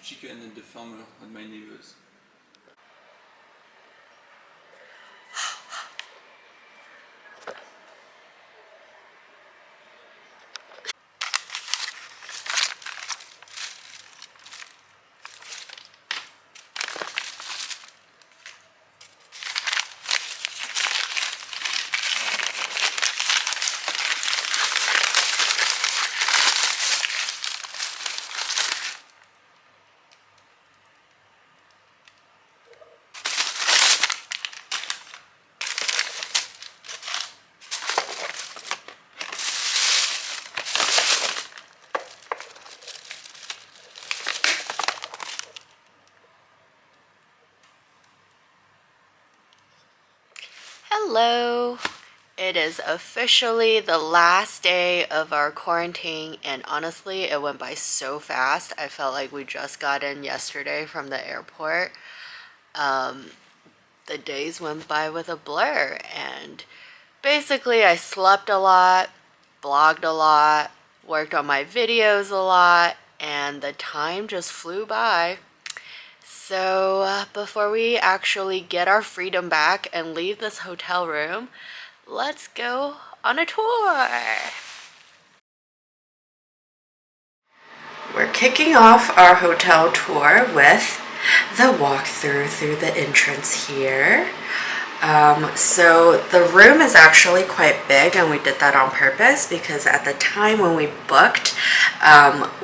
chicken at the farmer at my neighbor's. Hello! It is officially the last day of our quarantine, and honestly, it went by so fast. I felt like we just got in yesterday from the airport. The days went by with a blur, and basically, I slept a lot, blogged a lot, worked on my videos a lot, and the time just flew by. So, before we actually get our freedom back and leave this hotel room, let's go on a tour. We're kicking off our hotel tour with the walkthrough through the entrance here. So the room is actually quite big, and we did that on purpose because at the time when we booked,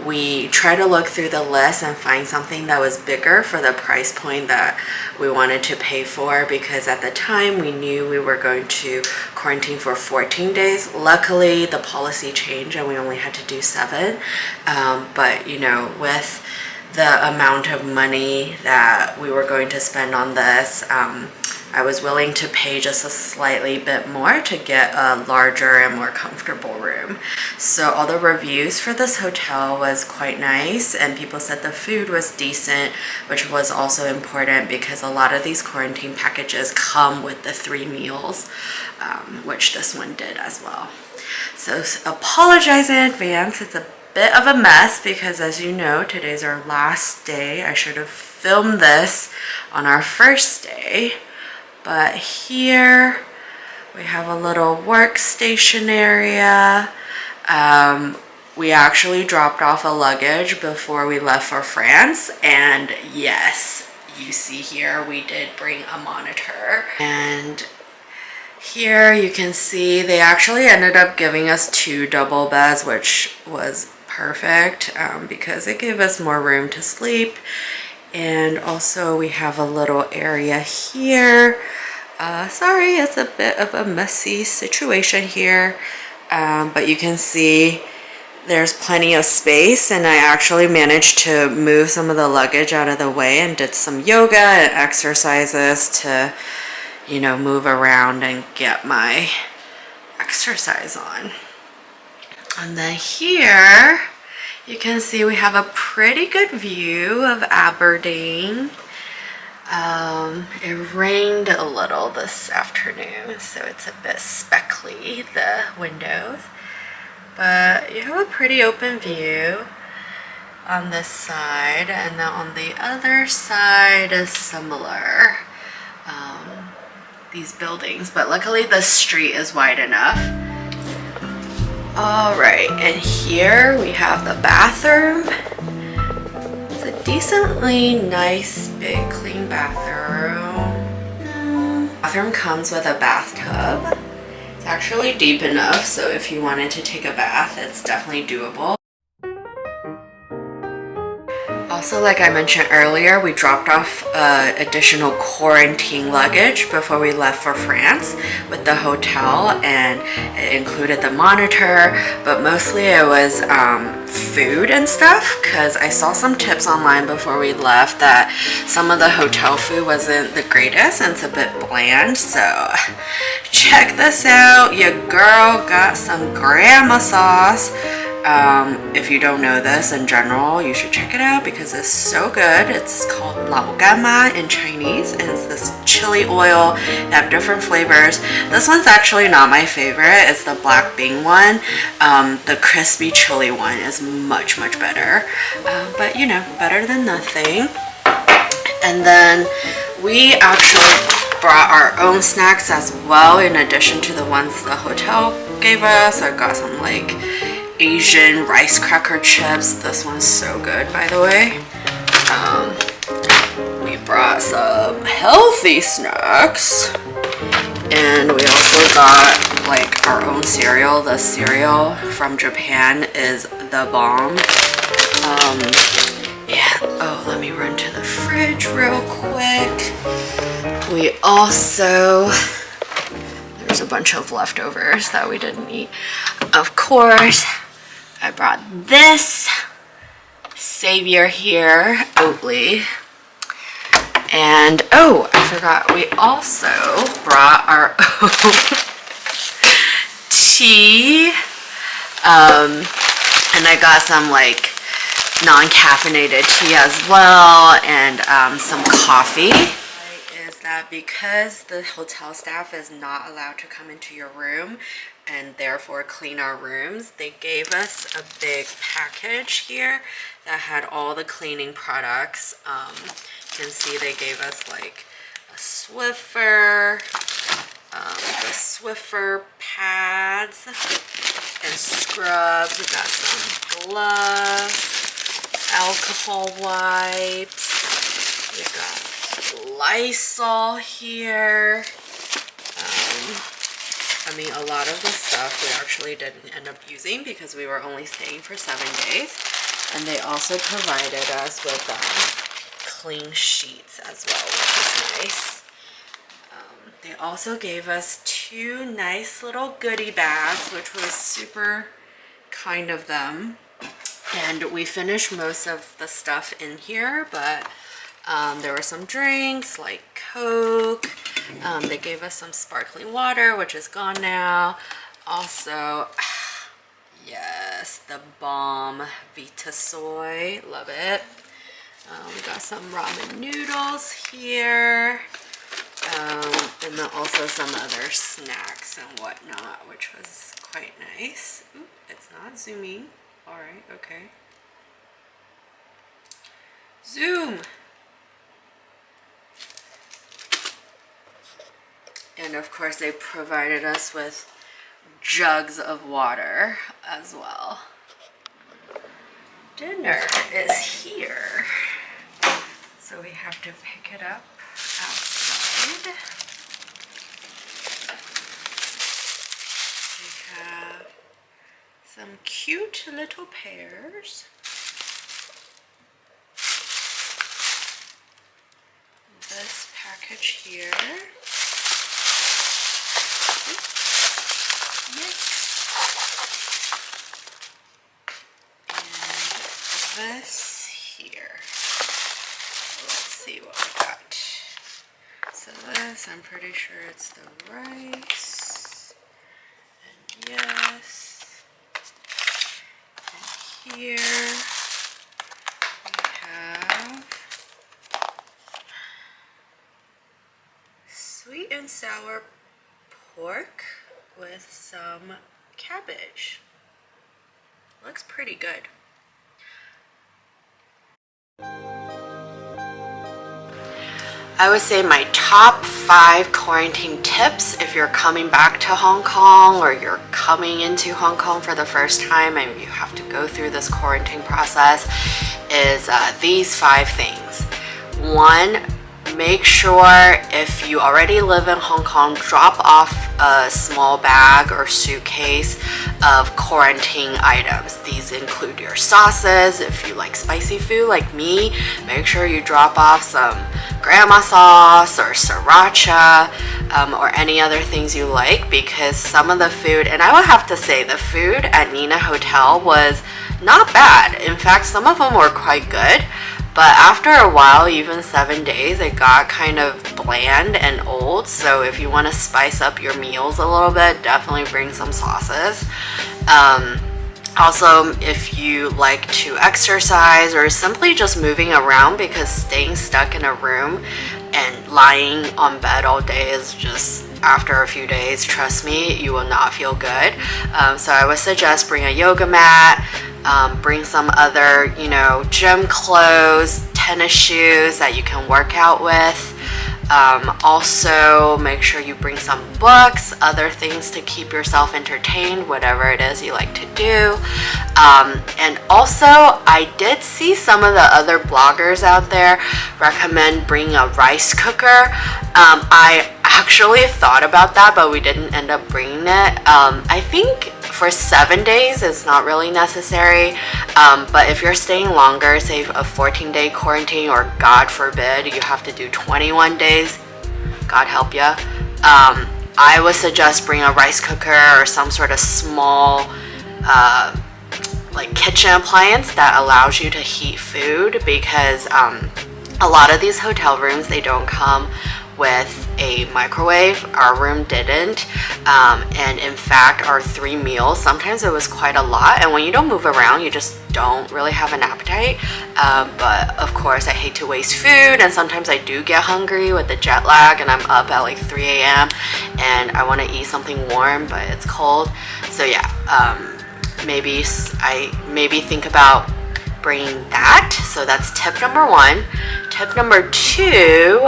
we tried to look through the list and find something that was bigger for the price point that we wanted to pay for, because at the time we knew we were going to quarantine for 14 days. Luckily, the policy changed and we only had to do 7. But you know, with the amount of money that we were going to spend on this, I was willing to pay just a slightly bit more to get a larger and more comfortable room. So all the reviews for this hotel was quite nice, and people said the food was decent, which was also important because a lot of these quarantine packages come with the 3 meals, which this one did as well. So apologize in advance. It's a bit of a mess because, as you know, today's our last day. I should have filmed this on our first day. But here we have a little workstation area. We actually dropped off a luggage before we left for France. And yes, you see here we did bring a monitor. And here you can see they actually ended up giving us 2 double beds, which was perfect because it gave us more room to sleep. And also we have a little area here. Sorry, it's a bit of a messy situation here, but you can see there's plenty of space, and I actually managed to move some of the luggage out of the way and did some yoga and exercises to, you know, move around and get my exercise on. And then here you can see we have a pretty good view of Aberdeen. It rained a little this afternoon, so it's a bit speckly, the windows. But you have a pretty open view on this side, and then on the other side is similar. These buildings, but luckily the street is wide enough. Alright, and here we have the bathroom. It's a decently nice, big, clean bathroom. Bathroom comes with a bathtub. It's actually deep enough, so if you wanted to take a bath, it's definitely doable. Also, like I mentioned earlier, we dropped off additional quarantine luggage before we left for France with the hotel, and it included the monitor, but mostly it was food and stuff, because I saw some tips online before we left that some of the hotel food wasn't the greatest and it's a bit bland. So check this out. Your girl got some grandma sauce. If you don't know this in general, you should check it out because it's so good. It's called lao gama in Chinese, and it's this chili oil. They have different flavors. This one's actually not my favorite. It's the black bean one. The crispy chili one is much better, but you know, better than nothing. And then we actually brought our own snacks as well, in addition to the ones the hotel gave us. I got some like Asian rice cracker chips. This one's so good, by the way. We brought some healthy snacks, and we also got like our own cereal. The cereal from Japan is the bomb. Yeah. Oh, let me run to the fridge real quick. We also, there's a bunch of leftovers that we didn't eat. Of course, I brought this Savior here, Oatly. And oh, I forgot, we also brought our own tea. And I got some like non-caffeinated tea as well, and some coffee. Is that because the hotel staff is not allowed to come into your room and therefore clean our rooms, they gave us a big package here that had all the cleaning products. You can see they gave us like a Swiffer, the Swiffer pads and scrubs. We got some gloves, alcohol wipes. We got Lysol here. I mean, a lot of the stuff we actually didn't end up using because we were only staying for 7 days. And they also provided us with clean sheets as well, which is nice. They also gave us 2 nice little goodie bags, which was super kind of them. And we finished most of the stuff in here, but there were some drinks like Coke. They gave us some sparkling water, which is gone now. Also, yes, the bomb Vita Soy, love it. We got some ramen noodles here, and then also some other snacks and whatnot, which was quite nice. Ooh, it's not zooming. All right, okay. Zoom. And of course they provided us with jugs of water as well. Dinner is here. So we have to pick it up outside. We have some cute little pears. This package here. Yes. And this here. Let's see what we got. So this, I'm pretty sure it's the rice. And yes. And here we have sweet and sour pork with some cabbage. Looks pretty good. I would say my top 5 quarantine tips if you're coming back to Hong Kong or you're coming into Hong Kong for the first time and you have to go through this quarantine process is these 5 things. 1, make sure if you already live in Hong Kong, drop off a small bag or suitcase of quarantine items. These include your sauces. If you like spicy food like me, make sure you drop off some grandma sauce or sriracha or any other things you like, because some of the food, and I will have to say the food at Nina Hotel was not bad. In fact, some of them were quite good. But after a while, even 7 days, it got kind of bland and old. So if you want to spice up your meals a little bit, definitely bring some sauces. Also, if you like to exercise or simply just moving around, because staying stuck in a room and lying on bed all day is just, after a few days, trust me, you will not feel good. So I would suggest bring a yoga mat, bring some other, gym clothes, tennis shoes that you can work out with. Also, make sure you bring some books, other things to keep yourself entertained, whatever it is you like to do. And also, I did see some of the other bloggers out there recommend bringing a rice cooker. I actually thought about that, but we didn't end up bringing it. I think for 7 days it's not really necessary, but if you're staying longer, say a 14-day quarantine, or God forbid you have to do 21 days, God help ya, I would suggest bring a rice cooker or some sort of small like kitchen appliance that allows you to heat food, because a lot of these hotel rooms, they don't come with a microwave. Our room didn't, and in fact our 3 meals, sometimes it was quite a lot, and when you don't move around, you just don't really have an appetite. But of course I hate to waste food, and sometimes I do get hungry with the jet lag and I'm up at like 3 a.m. and I want to eat something warm, but it's cold. So yeah, maybe think about bringing that. So that's tip number 1. Tip number 2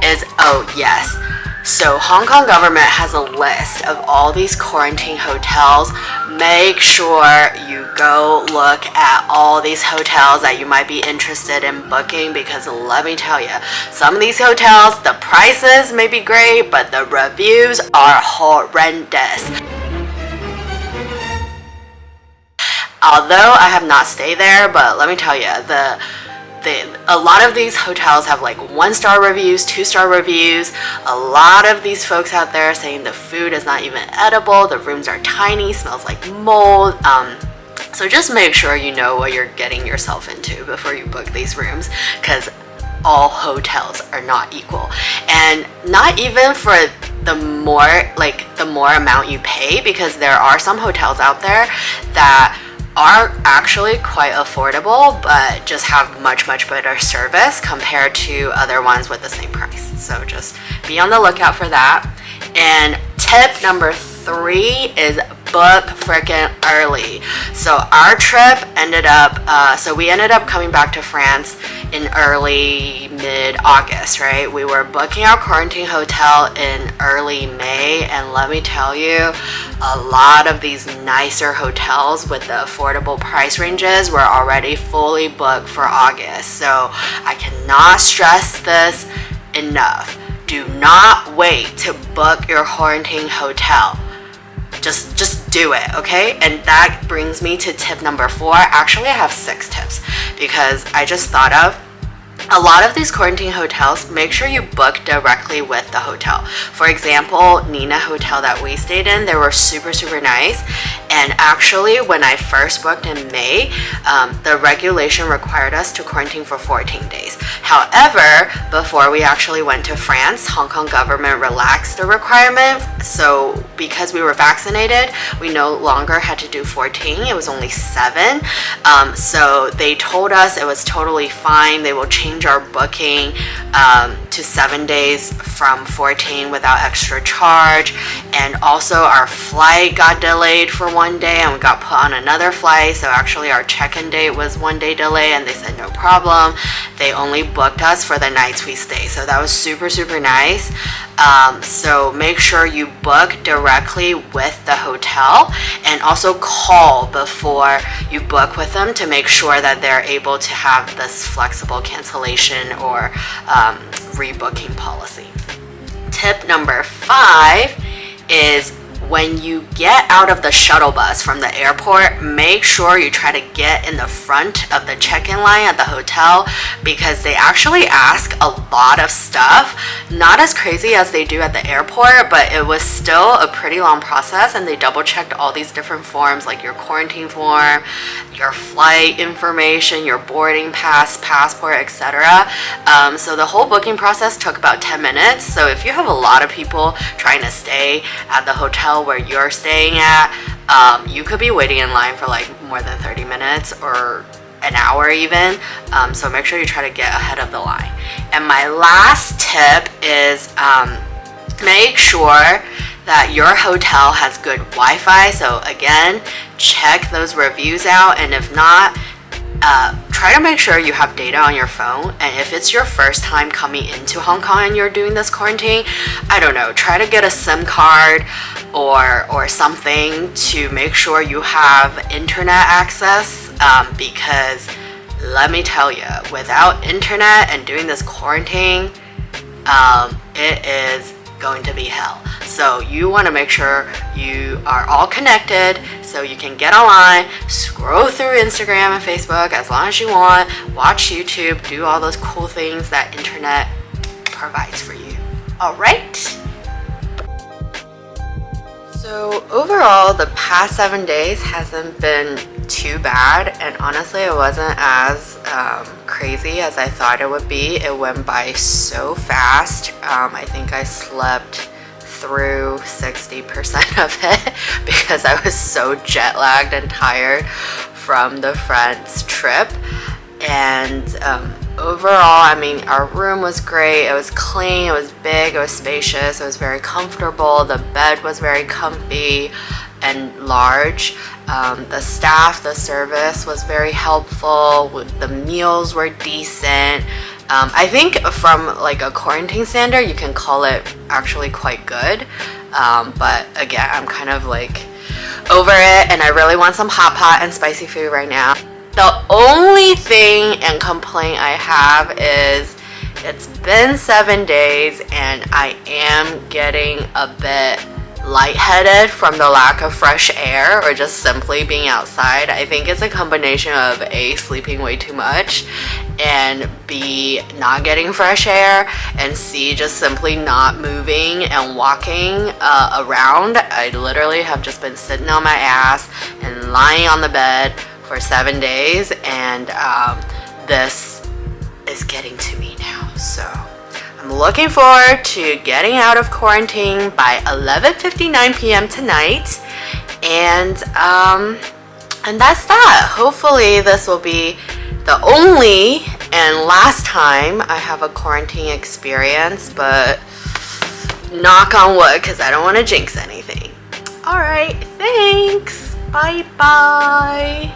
is, oh yes, so Hong Kong government has a list of all these quarantine hotels. Make sure you go look at all these hotels that you might be interested in booking, because let me tell you, some of these hotels, the prices may be great, but the reviews are horrendous. Although I have not stayed there, but let me tell you, a lot of these hotels have like 1-star reviews, 2-star reviews. A lot of these folks out there are saying the food is not even edible, the rooms are tiny, smells like mold. So just make sure you know what you're getting yourself into before you book these rooms, because all hotels are not equal, and not even for the more amount you pay, because there are some hotels out there that are actually quite affordable but just have much better service compared to other ones with the same price. So just be on the lookout for that. And tip number 3 is book freaking early. So our trip ended up, we ended up coming back to France in early mid-August, right? We were booking our quarantine hotel in early May, and let me tell you, a lot of these nicer hotels with the affordable price ranges were already fully booked for August. So I cannot stress this enough. Do not wait to book your quarantine hotel. Just do it, okay? And that brings me to tip number 4. Actually, I have 6 tips, because I just thought of a lot of these quarantine hotels. Make sure you book directly with the hotel. For example, Nina Hotel that we stayed in, they were super nice. And actually, when I first booked in May, the regulation required us to quarantine for 14 days. However, before we actually went to France, Hong Kong government relaxed the requirement. So because we were vaccinated, we no longer had to do 14. It was only 7. So they told us it was totally fine. They will change our booking to 7 days from 14 without extra charge. And also our flight got delayed for 1 day, and we got put on another flight. So actually our check-in date was 1 day delay, and they said no problem. They only booked us for the nights we stay. So that was super nice. So make sure you book directly with the hotel, and also call before you book with them to make sure that they're able to have this flexible cancellation or rebooking policy. Tip number 5 is, when you get out of the shuttle bus from the airport, make sure you try to get in the front of the check-in line at the hotel, because they actually ask a lot of stuff. Not as crazy as they do at the airport, but it was still a pretty long process, and they double-checked all these different forms, like your quarantine form, your flight information, your boarding pass, passport, etc. So the whole booking process took about 10 minutes. So if you have a lot of people trying to stay at the hotel where you're staying at, you could be waiting in line for like more than 30 minutes or an hour even. So make sure you try to get ahead of the line. And my last tip is make sure that your hotel has good Wi-Fi. So again, check those reviews out, and if not, try to make sure you have data on your phone. And if it's your first time coming into Hong Kong and you're doing this quarantine, I don't know, try to get a SIM card or something to make sure you have internet access, because let me tell you, without internet and doing this quarantine, it is going to be hell. So you want to make sure you are all connected so you can get online, scroll through Instagram and Facebook as long as you want, watch YouTube, do all those cool things that internet provides for you. All right. So overall, the past 7 days hasn't been too bad, and honestly it wasn't as crazy as I thought it would be. It went by so fast. I think I slept through 60% of it because I was so jet lagged and tired from the friend's trip. And overall, I mean, our room was great. It was clean, it was big, it was spacious, it was very comfortable. The bed was very comfy and large. The staff, the service was very helpful. The meals were decent. I think from like a quarantine standard, you can call it actually quite good. But again, I'm kind of like over it, and I really want some hot pot and spicy food right now. The only thing and complaint I have is it's been 7 days and I am getting a bit lightheaded from the lack of fresh air or just simply being outside. I think it's a combination of A, sleeping way too much, and B, not getting fresh air, and C, just simply not moving and walking around. I literally have just been sitting on my ass and lying on the bed for 7 days, and this is getting to me now. So I'm looking forward to getting out of quarantine by 11:59 p.m. tonight, and that's that. Hopefully this will be the only and last time I have a quarantine experience, but knock on wood because I don't want to jinx anything. All right, thanks. Bye bye.